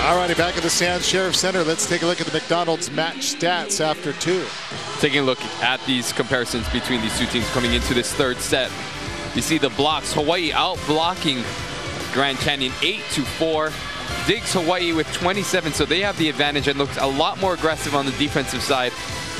Alrighty, back at the San Sheriff Center. Let's take a look at the McDonald's match stats after 2. Taking a look at these comparisons between these two teams coming into this third set. You see the blocks. Hawaii out blocking Grand Canyon 8-4. Digs Hawaii with 27, so they have the advantage and looks a lot more aggressive on the defensive side.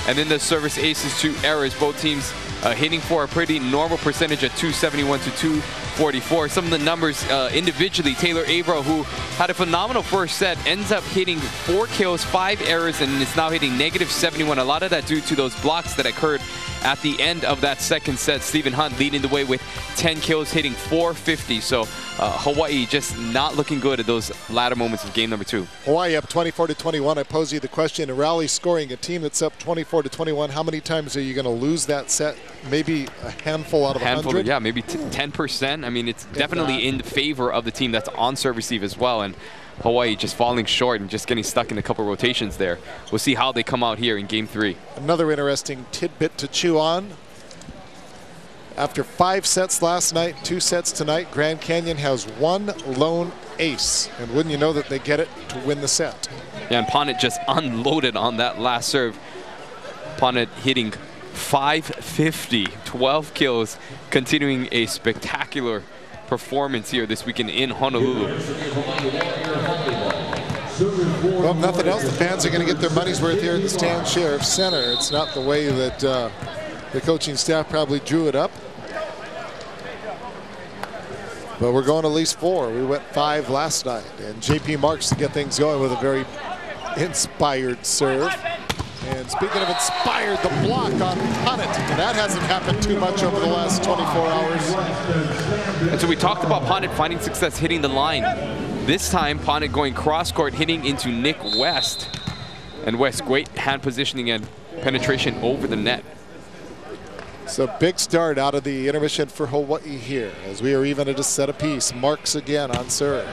And then the service aces, 2 errors. Both teams hitting for a pretty normal percentage at 271 to 244. Some of the numbers individually, Taylor Averill, who had a phenomenal first set, ends up hitting 4 kills, 5 errors, and is now hitting -71. A lot of that due to those blocks that occurred at the end of that second set. Stephen Hunt leading the way with 10 kills, hitting 450. So Hawaii just not looking good at those latter moments of game number 2. Hawaii up 24-21. I pose you the question, a rally scoring, a team that's up 24-21, how many times are you going to lose that set? Maybe a handful out of 100? Yeah, maybe 10%. I mean, it's definitely in favor of the team that's on serve receive as well. And Hawaii just falling short and just getting stuck in a couple rotations there. We'll see how they come out here in game 3. Another interesting tidbit to chew on. After 5 sets last night, 2 sets tonight, Grand Canyon has 1 lone ace. And wouldn't you know that they get it to win the set. Yeah, and Ponnet just unloaded on that last serve. Ponnet hitting 550, 12 kills, continuing a spectacular performance here this weekend in Honolulu. Well, if nothing else, the fans are going to get their money's worth here at the Stan Sheriff Center. It's not the way that the coaching staff probably drew it up. But we're going at least 4. We went 5 last night. And JP Marks to get things going with a very inspired serve. And speaking of inspired, the block on Ponnet. And that hasn't happened too much over the last 24 hours. And so we talked about Ponnet finding success hitting the line. This time, Ponnet going cross-court, hitting into Nick West. And West, great hand positioning and penetration over the net. So big start out of the intermission for Hawaii here, as we are even at a set apiece. Marks again on serve.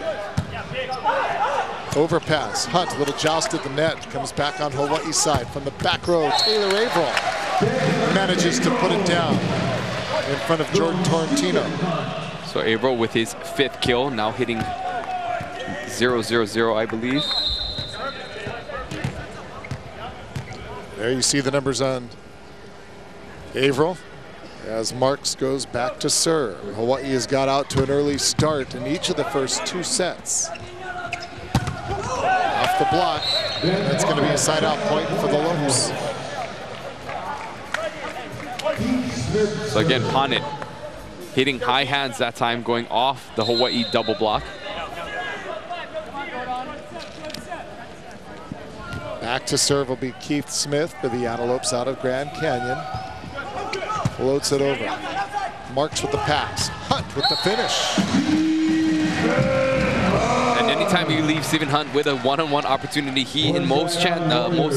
Overpass. Hunt, a little joust at the net. Comes back on Hawaii's side from the back row. Taylor Averill manages to put it down in front of Jordan Torrentino. So Averill with his 5th kill, now hitting 0-0-0, I believe. There you see the numbers on Averill as Marks goes back to serve. Hawaii has got out to an early start in each of the first 2 sets. Off the block. That's going to be a side-out point for the Lopes. So again, Ponnet hitting high hands that time, going off the Hawaii double block. Back to serve will be Keith Smith for the Antelopes out of Grand Canyon. Floats it over. Marks with the pass. Hunt with the finish. And anytime you leave Stephen Hunt with a one-on-one opportunity, he in most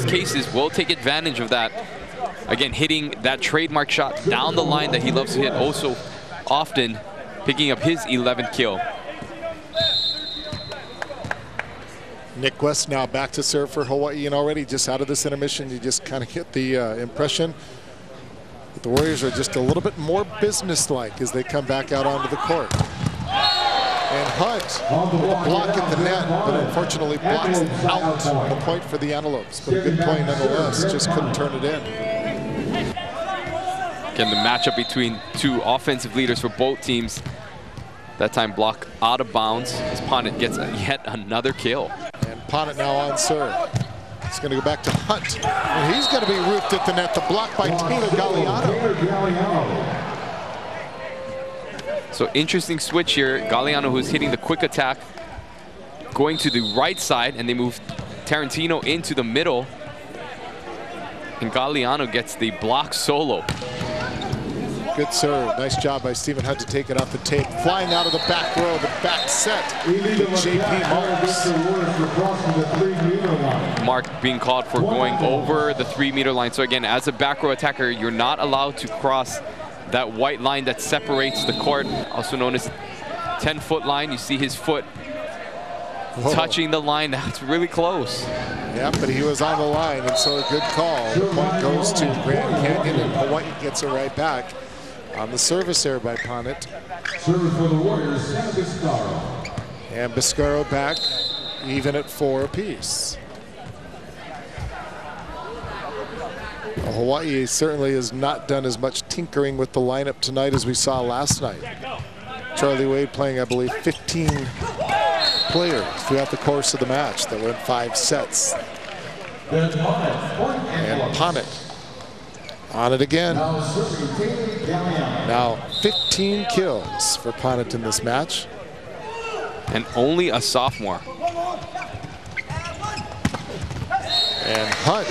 cases will take advantage of that. Again, hitting that trademark shot down the line that he loves to hit also often, picking up his 11th kill. Nick West now back to serve for Hawaii, and already just out of this intermission, you just kind of get the impression that the Warriors are just a little bit more businesslike as they come back out onto the court. And Hunt with a block at the net, but unfortunately blocks out the point for the Antelopes. But a good play nonetheless, just couldn't turn it in. Again, the matchup between 2 offensive leaders for both teams. That time block out of bounds as Ponnet gets yet another kill. And Ponnet now on serve. It's going to go back to Hunt. And he's going to be roofed at the net. The block by Taylor Galliano. So interesting switch here. Galliano, who's hitting the quick attack, going to the right side, and they move Tarantino into the middle. And Galliano gets the block solo. Good serve. Nice job by Stephen Hunt to take it off the tape. Flying out of the back row, the back set. JP Marks. Mark being called for going over the 3-meter line. So again, as a back row attacker, you're not allowed to cross that white line that separates the court, also known as 10-foot line. You see his foot touching the line. That's really close. Yeah, but he was on the line, and so a good call. The point goes to Grand Canyon, and Hawaii gets it right back on the service there by Ponnet. Service for the Warriors, Biscaro. And Biscaro back even at 4 apiece. Well, Hawaii certainly has not done as much tinkering with the lineup tonight as we saw last night. Charlie Wade playing, I believe, 15 players throughout the course of the match that went 5 sets. And Ponnet on it again. Now 15 kills for Ponnet in this match. And only a sophomore. And Hunt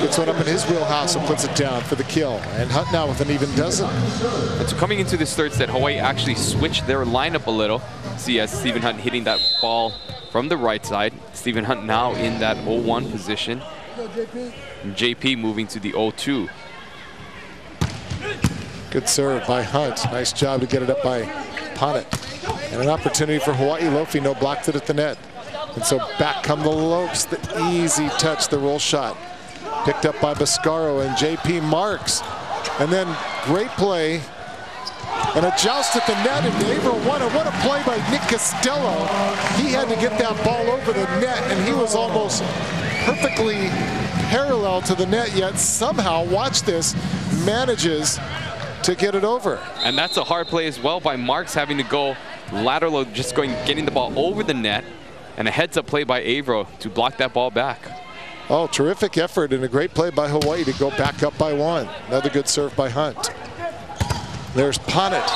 gets one up in his wheelhouse and puts it down for the kill. And Hunt now with an even dozen. And so coming into this third set, Hawaii actually switched their lineup a little. See, as Stephen Hunt hitting that ball from the right side. Stephen Hunt now in that 0-1 position. And JP moving to the 0-2. Good serve by Hunt. Nice job to get it up by Ponnet. And an opportunity for Hawaii. Lofi no blocked it at the net. And so back come the Lopes. The easy touch, the roll shot. Picked up by Bascaro and JP marks. And then great play. And a joust at the net, and Averill won it. What a play by Nick Costello. He had to get that ball over the net, and he was almost perfectly parallel to the net, yet somehow, watch this, manages to get it over. And that's a hard play as well by Marks, having to go lateral, just getting the ball over the net, and a heads-up play by Averill to block that ball back. Oh, terrific effort and a great play by Hawaii to go back up by 1. Another good serve by Hunt. There's Ponnet.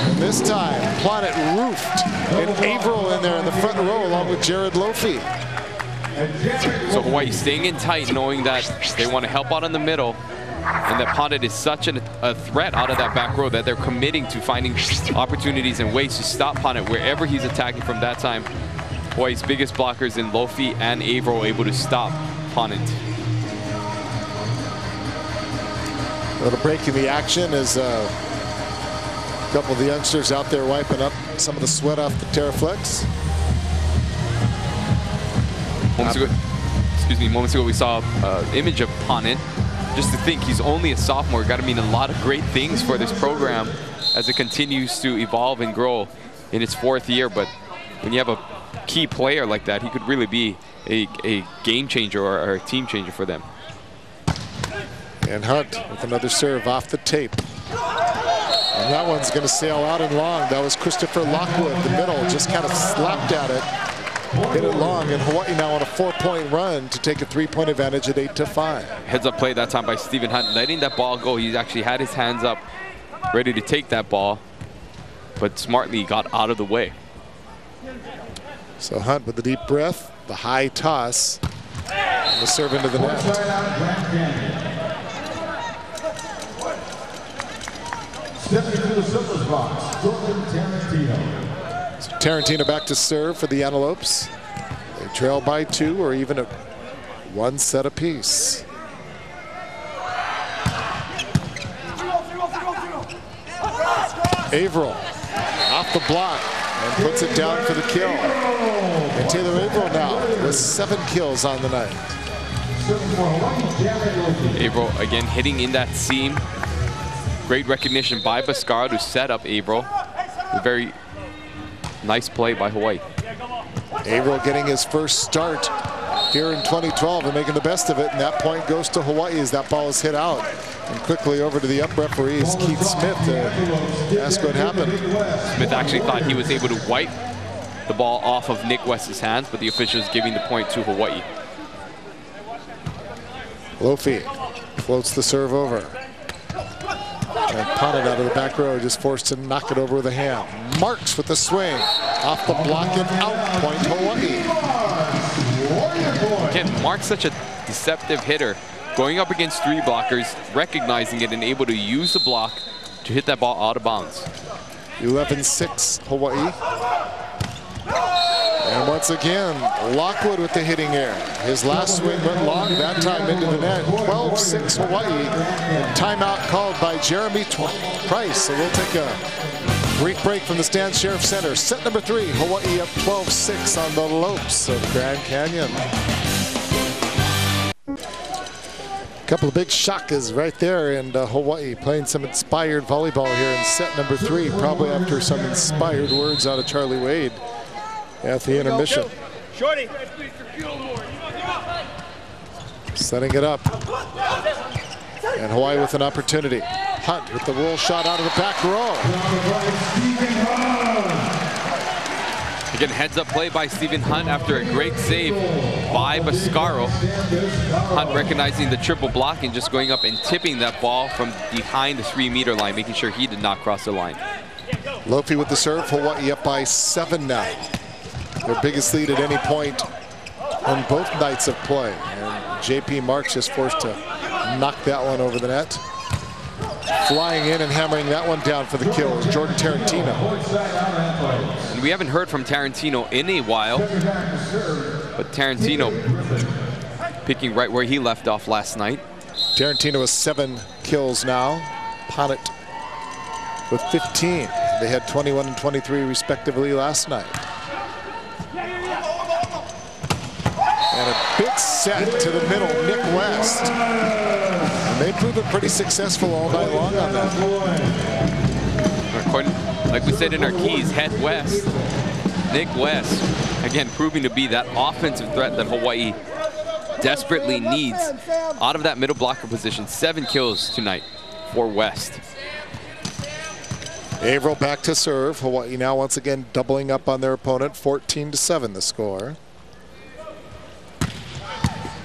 And this time, Ponnet roofed. And Averill in there in the front row along with Jared Lofi. So Hawaii staying in tight, knowing that they want to help out in the middle, and that Ponnet is such a threat out of that back row that they're committing to finding opportunities and ways to stop Ponnet wherever he's attacking from that time. Hawaii's biggest blockers in Lofi and Averill able to stop Ponnet. A little break in the action as a couple of the youngsters out there wiping up some of the sweat off the Terraflex. Moments ago we saw an image of Ponnet. Just to think he's only a sophomore got to mean a lot of great things for this program as it continues to evolve and grow in its 4th year. But when you have a key player like that, he could really be a game changer or a team changer for them. And Hunt with another serve off the tape. And that one's going to sail out and long. That was Christopher Lockwood. The middle just kind of slapped at it. Hit it long, and Hawaii now on a 4-point run to take a 3-point advantage at 8-5. Heads up play that time by Stephen Hunt, letting that ball go. He actually had his hands up, ready to take that ball, but smartly got out of the way. So Hunt with the deep breath, the high toss, and the serve into the net. Stepping to the service box, Jordan Tarantino. So Tarantino back to serve for the Antelopes. They trail by 2 or even at 1 set apiece. Averill off the block and puts it down for the kill. And Taylor Averill now with 7 kills on the night. Averill again hitting in that seam. Great recognition by Bascaro to set up Averill. A very nice play by Hawaii. Averill getting his first start here in 2012 and making the best of it. And that point goes to Hawaii as that ball is hit out. And quickly over to the up referee is Keith Smith to ask what happened. Smith actually thought he was able to wipe the ball off of Nick West's hands, but the officials giving the point to Hawaii. Lofi floats the serve over. And Ponnet out of the back row, just forced to knock it over with a hand. Marks with the swing. Off the block and out, point Hawaii. Again, Mark's such a deceptive hitter. Going up against 3 blockers, recognizing it and able to use the block to hit that ball out of bounds. 11-6 Hawaii. And once again, Lockwood with the hitting air. His last swing went long, that time into the net. 12-6 Hawaii. And timeout called by Jeremy Price. So we'll take a brief break from the Stan Sheriff Center. Set number 3, Hawaii up 12-6 on the Lopes of Grand Canyon. A couple of big shakas right there, and Hawaii playing some inspired volleyball here in set number 3, probably after some inspired words out of Charlie Wade at the intermission. Shorty. Setting it up. And Hawaii with an opportunity. Hunt with the roll shot out of the back row. Again, heads up play by Stephen Hunt after a great save by Bascaro. Hunt recognizing the triple block and just going up and tipping that ball from behind the 3-meter line, making sure he did not cross the line. Lopes with the serve. Hawaii up by 7 now. Their biggest lead at any point on both nights of play. And JP Marks just forced to knock that one over the net. Flying in and hammering that one down for the kill is Jordan Tarantino. And we haven't heard from Tarantino in a while, but Tarantino picking right where he left off last night. Tarantino has 7 kills now. Ponnet with 15. They had 21 and 23 respectively last night. And a big set to the middle, Nick West. And they've proven pretty successful all night long on that. Like we said in our keys, head west. Nick West, again, proving to be that offensive threat that Hawaii desperately needs out of that middle blocker position. 7 kills tonight for West. Averill back to serve. Hawaii now once again doubling up on their opponent. 14-7 the score.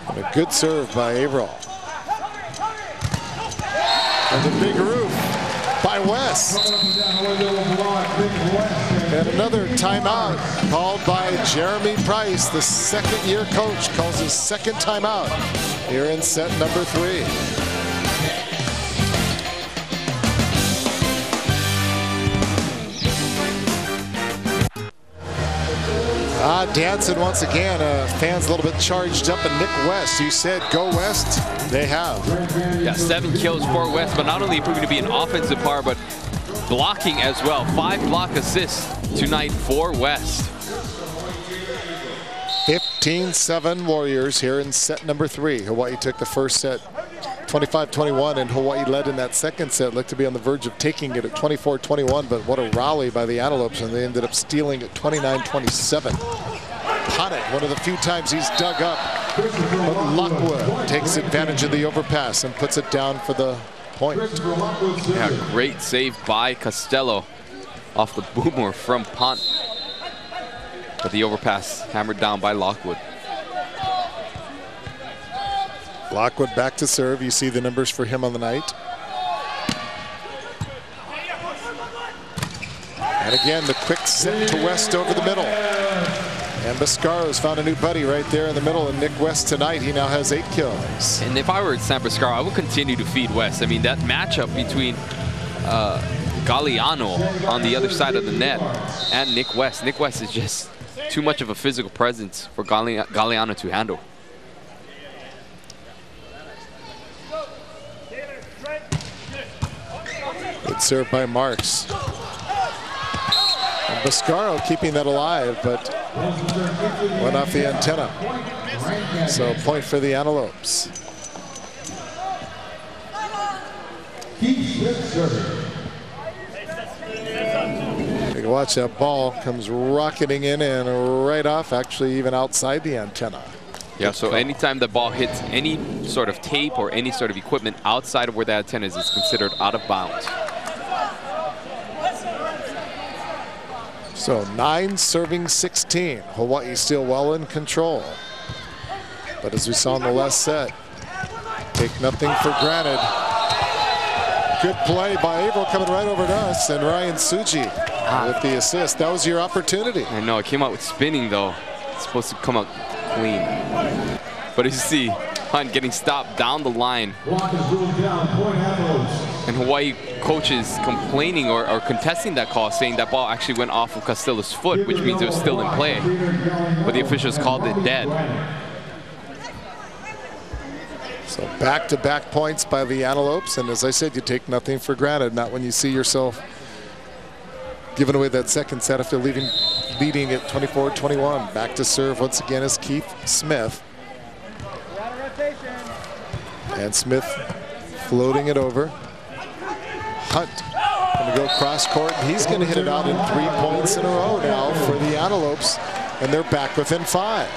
And a good serve by Averill. And the big roof by West. And another timeout called by Jeremy Price. The second-year coach calls his second timeout here in set number 3. Dancing once again. Fans a little bit charged up, and Nick West, you said go West. They have. Yeah, 7 kills for West, but not only proving to be an offensive power, but blocking as well. 5 block assists tonight for West. 15-7 Warriors here in set number 3. Hawaii took the first set 25-21, and Hawaii led in that second set. Looked to be on the verge of taking it at 24-21, but what a rally by the Antelopes, and they ended up stealing at 29-27. Ponnet, one of the few times he's dug up, but Lockwood takes advantage of the overpass and puts it down for the point. Yeah, great save by Costello off the boomer from Pont. But the overpass hammered down by Lockwood. Lockwood back to serve. You see the numbers for him on the night. And again, the quick set to West over the middle. And Bascaro's found a new buddy right there in the middle. And Nick West tonight, he now has 8 kills. And if I were Sam Bascaro, I would continue to feed West. I mean, that matchup between Galeano on the other side of the net and Nick West. Nick West is just too much of a physical presence for Galeano to handle. Good serve by Marks. And Bascaro keeping that alive, but went off the antenna. So point for the Antelopes. You can watch that ball comes rocketing in and right off, actually even outside the antenna. Yeah, so anytime the ball hits any sort of tape or any sort of equipment outside of where the antenna is, it's considered out of bounds. So 9 serving 16. Hawaii still well in control. But as we saw in the last set, take nothing for granted. Good play by Averill coming right over to us, and Ryan Tsuji with the assist. That was your opportunity. I know, it came out with spinning though. It's supposed to come out clean. But as you see, Hunt getting stopped down the line. And Hawaii coaches complaining or contesting that call, saying that ball actually went off of Costello's foot, which means it was still in play. But the officials called it dead. So back-to-back points by the Antelopes, and as I said, you take nothing for granted. Not when you see yourself giving away that second set after leading at 24-21. Back to serve once again is Keith Smith. And Smith floating it over. Hunt going to go cross court, and he's going to hit it out in 3 points in a row now for the Antelopes. and they're back within 5.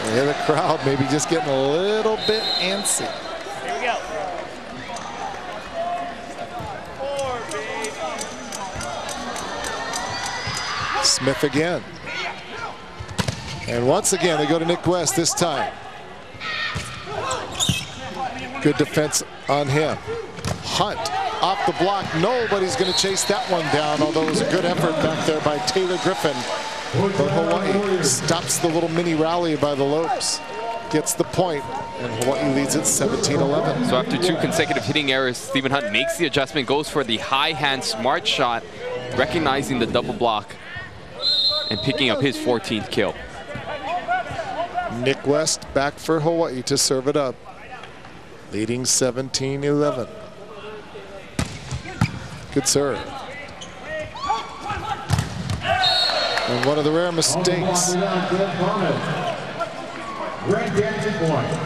You hear the crowd maybe just getting a little bit antsy. Here we go. 4, baby. Smith again. And once again, they go to Nick West this time. Good defense on him. Hunt off the block. Nobody's going to chase that one down, although it was a good effort back there by Taylor Griffin. But Hawaii stops the little mini rally by the Lopes. Gets the point, and Hawaii leads it 17-11. So after 2 consecutive hitting errors, Stephen Hunt makes the adjustment, goes for the high hand smart shot, recognizing the double block and picking up his 14th kill. Nick West back for Hawaii to serve it up, leading 17-11. Good serve. And one of the rare mistakes.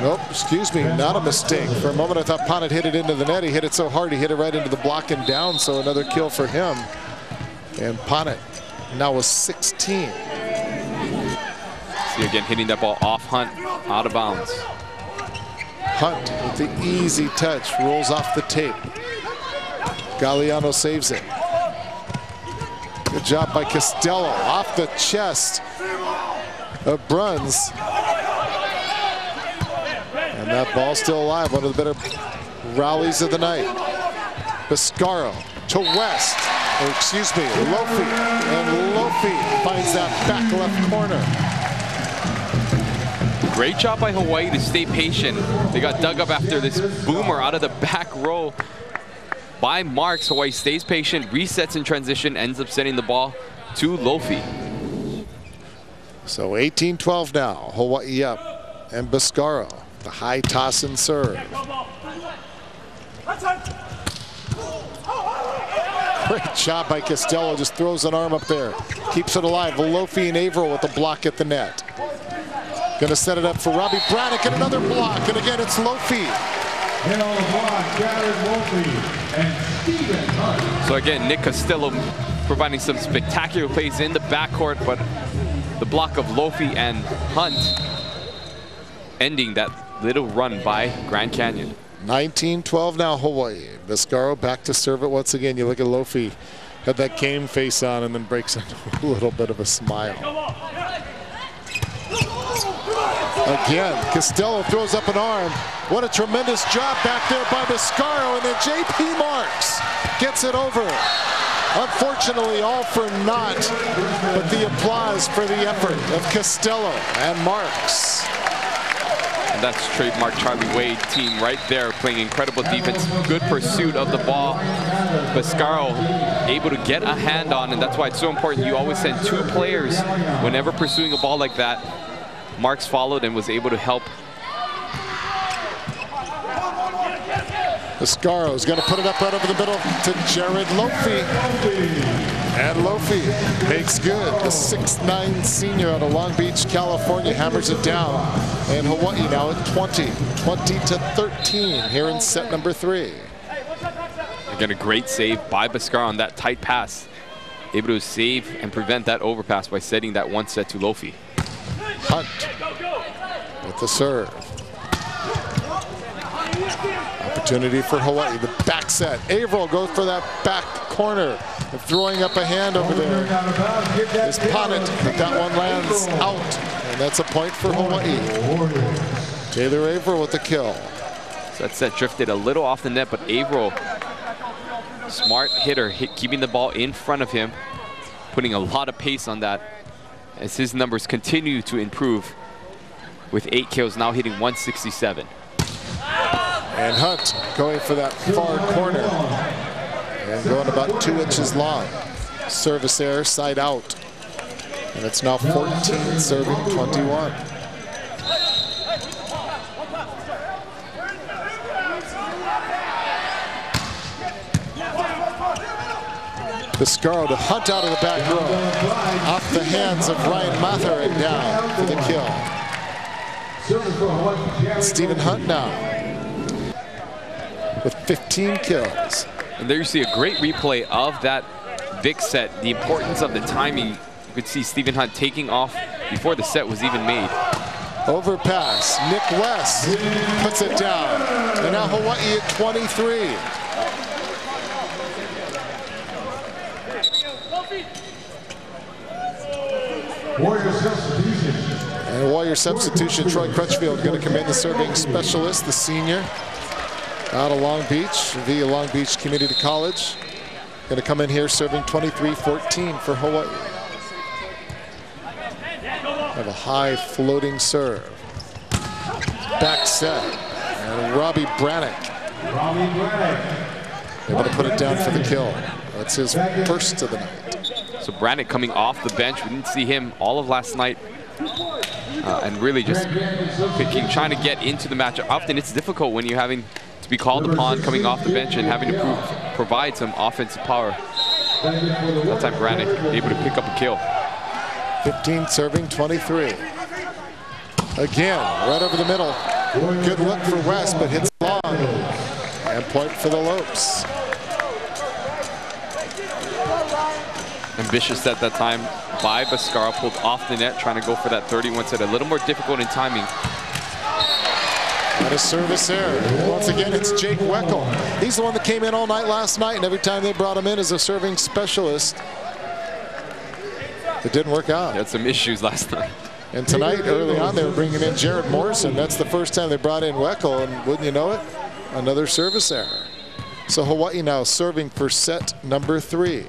Nope, excuse me, not a mistake. For a moment I thought Ponnet hit it into the net. He hit it so hard he hit it right into the block and down, so another kill for him. And Ponnet now with 16. See again hitting that ball off Hunt, out of bounds. Hunt with the easy touch, rolls off the tape. Galliano saves it. Good job by Costello, off the chest of Bruns. And that ball's still alive, one of the better rallies of the night. Biscaro to West, or excuse me, Lofi. And Lofi finds that back left corner. Great job by Hawaii to stay patient. They got dug up after this boomer out of the back row by Marks. Hawaii stays patient, resets in transition, ends up sending the ball to Lofi. So 18-12 now, Hawaii up. And Biscaro, the high toss and serve. Great job by Costello, just throws an arm up there. Keeps it alive. Lofi and Averill with the block at the net. Going to set it up for Robbie Braddock and another block. And again, it's Lofi. So again, Nick Costello providing some spectacular plays in the backcourt, but the block of Lofi and Hunt ending that little run by Grand Canyon. 19-12 now, Hawaii. Biscaro back to serve it once again. You look at Lofi, had that game face on and then breaks into a little bit of a smile. Again, Costello throws up an arm. What a tremendous job back there by Biscaro, and then J.P. Marks gets it over. Unfortunately, all for naught, but the applause for the effort of Costello and Marks. And that's trademark Charlie Wade team right there, playing incredible defense, good pursuit of the ball. Biscaro able to get a hand on, and that's why it's so important. You always send 2 players whenever pursuing a ball like that. Marks followed and was able to help. Biscaro's going to put it up right over the middle to Jared Lofi. And Lofi makes good. The 6'9" senior out of Long Beach, California, hammers it down. And Hawaii now at 20-13 here in set number 3. Again, a great save by Biscaro on that tight pass. Able to save and prevent that overpass by setting that one set to Lofi. Hunt with the serve. Opportunity for Hawaii, the back set. Averill goes for that back corner. And throwing up a hand over there is Ponnet, but that one lands out. And that's a point for Hawaii. Taylor Averill with the kill. So that set drifted a little off the net, but Averill, smart hitter, keeping the ball in front of him, putting a lot of pace on that as his numbers continue to improve with 8 kills, now hitting 167. And Hunt going for that far corner and going about 2 inches long. Service error, side out. And it's now 14 serving 21. Biscaro to Hunt out of the back row. Off the hands of Ryan Mather and down for the kill. Stephen Hunt now with 15 kills. And there you see a great replay of that Vic set, the importance of the timing, You could see Stephen Hunt taking off before the set was even made. Overpass. Nick West puts it down. And now Hawaii at 23. Warrior substitution. And Warrior substitution, Troy Crutchfield going to come in, the serving specialist, the senior out of Long Beach, via Long Beach Community College. Going to come in here serving 23-14 for Hawaii. Have a high floating serve. Back set. And Robbie Brannick able to put it down for the kill. That's his first of the night. So Brannick coming off the bench. We didn't see him all of last night. And really just picking, trying to get into the match. Often it's difficult when you're having to be called upon coming off the bench and having to provide some offensive power. That time Brannick able to pick up a kill. 15 serving 23. Again, right over the middle. Good look for West, but hits long. And point for the Lopes. Ambitious set that time by Bhaskara, pulled off the net, trying to go for that 31 set. A little more difficult in timing. And a service error. Once again, it's Jake Weckel. He's the one that came in all night last night, and every time they brought him in as a serving specialist, it didn't work out. He had some issues last night. And tonight, early on, they were bringing in Jared Morrison. That's the first time they brought in Weckel, and wouldn't you know it, another service error. So Hawaii now serving for set number 3.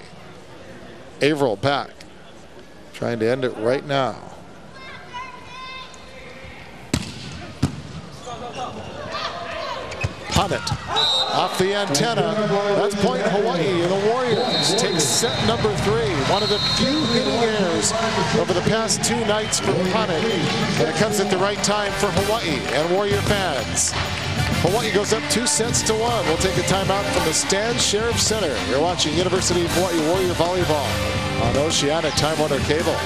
Averill back, trying to end it right now. Punt it off the antenna. That's point Hawaii, and the Warriors take set number 3. One of the few hitting errors over the past 2 nights for punting, and it comes at the right time for Hawaii and Warrior fans. Hawaii goes up 2 sets to 1. We'll take a timeout from the Stan Sheriff Center. You're watching University of Hawaii Warrior Volleyball on Oceanic Time Warner Cable.